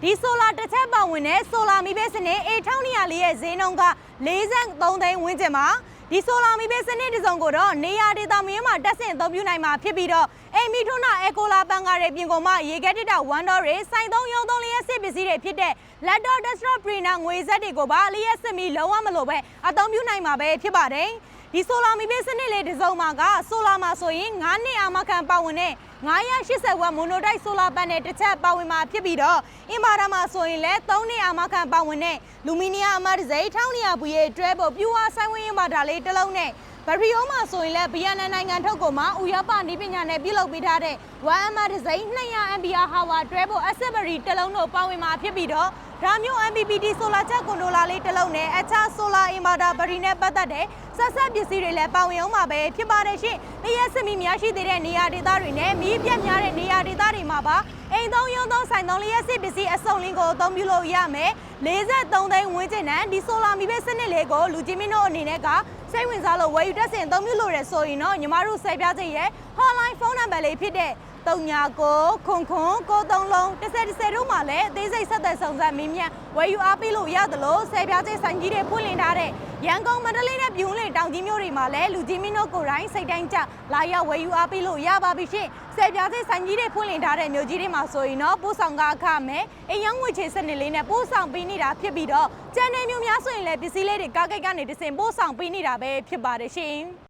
ဒီဆိုလာတစ်ချက်ပါဝင်တဲ့ဆိုလာမီးပေးစနစ် A1200 ရဲ့ဈေးနှုန်းက43သိန်းဝန်းကျင်မှာဒီဆိုလာမီးပေးစနစ်တစ်စုံကိုတော့နေရာဒေသမင်းမှာတက်ဆင့်အသုံးပြုနိုင်မှာဖြစ်ပြီးတော့အိမ်မီထွန်းနာအကိုလာပန်ကားတွေပြင်ကုန်မှရေခဲတစ်တာ1ဒေါ်တွေစိုင်သုံးရုံသုံးလျက်စစ်ပစ္စည်းတွေဖြစ်တဲ့ laptop desktop printer ငွေစက်တွေကိုပါလျက်စစ်မီလုံးဝမလို့ပဲအသုံးပြုနိုင်မှာပဲဖြစ်ပါတယ်ဒီဆိုလာမီးပေးစနစ်လေးတစ်စုံမှာကဆိုလာမှာဆိုရင်9နှစ်အာမခံပါဝင်တဲ့980ဝက်မိုနိုတိုက်ဆိုလာပန်နယ်တစ်ချက်ပါဝင်မှာဖြစ်ပြီးတော့အင်ဘာရာမှာဆိုရင်လည်း3နှစ်အာမခံပါဝင်တဲ့လူမီနီယမ်အမတ်စိ1200ဘူးရဲ့တွဲဖို့ပြူဝါဆိုင်ဝင်ရင်ပါဒါလေးတစ်လုံးနဲ့ဘရီယိုမှာဆိုရင်လည်းဗီယက်နမ်နိုင်ငံထုတ်ကိုမှဥရောပနည်းပညာနဲ့ပြုလုပ်ပေးထားတဲ့1အမတ်စိ200 ampere hour တွဲဖို့ accessory တစ်လုံးတို့ပါဝင်မှာဖြစ်ပြီးတော့ဒါမျိုး MPPT ဆိုလာချက်ကွန်ထရိုလာလေးတစ်လုံးနဲ့အခြားဆိုလာအင်ဗာတာဘရီနဲ့ပတ်သက်တဲ့ဆက်ပစ္စည်းတွေလည်းပါဝင်အောင်မှာပဲဖြစ်ပါတယ်ရှင်။လျှက်စစ်မီများရှိသေးတဲ့နေရာဒေသတွေနဲ့မီးပြတ်များတဲ့နေရာဒေသတွေမှာပါအိမ်သုံးရုံသုံးဆိုင်သုံးလျှက်စစ်ပစ္စည်းအစုံလင်းကိုအသုံးပြုလို့ရမယ်။43သိန်းဝန်းကျင်နဲ့ဒီဆိုလာမီပဲစနစ်လေးကိုလူကြီးမင်းတို့အနေနဲ့ကစိတ်ဝင်စားလို့ဝယ်ယူတက်ဆင်အသုံးပြုလို့ရဆိုရင်တော့ညီမတို့ဆယ်ပြားစိတ်ရဲ့ hotline ဖုန်းနံပါတ်လေးဖြစ်တဲ့39ခွန်93လုံး10တို့မှာလည်းအသေးစိတ်ဆက်သက်ဆောင်စမ်းမင်းမြတ်ဝယ်ယူအားပေးလို့ရတယ်လို့ဆယ်ပြားကျဆိုင်ကြီးတွေဖွင့်လှစ်ထားတဲ့ရန်ကုန်မန္တလေးနဲ့ပြုံးလင်တောင်ကြီးမြို့တွေမှာလည်းလူကြီးမင်းတို့ကိုယ်တိုင်စိတ်တိုင်းကြလာရောက်ဝယ်ယူအားပေးလို့ရပါပြီရှင်ဆယ်ပြားကျဆိုင်ကြီးတွေဖွင့်လှစ်ထားတဲ့မြို့ကြီးတွေမှာဆိုရင်တော့ပို့ဆောင်ကားအခမဲ့အိမ်ရောင်းငွေချေစနစ်လေးနဲ့ပို့ဆောင်ပေးနေတာဖြစ်ပြီးတော့ကျန်တဲ့မြို့များဆိုရင်လည်းပစ္စည်းလေးတွေကားကိတ်ကနေတဆင်ပို့ဆောင်ပေးနေတာပဲဖြစ်ပါတယ်ရှင်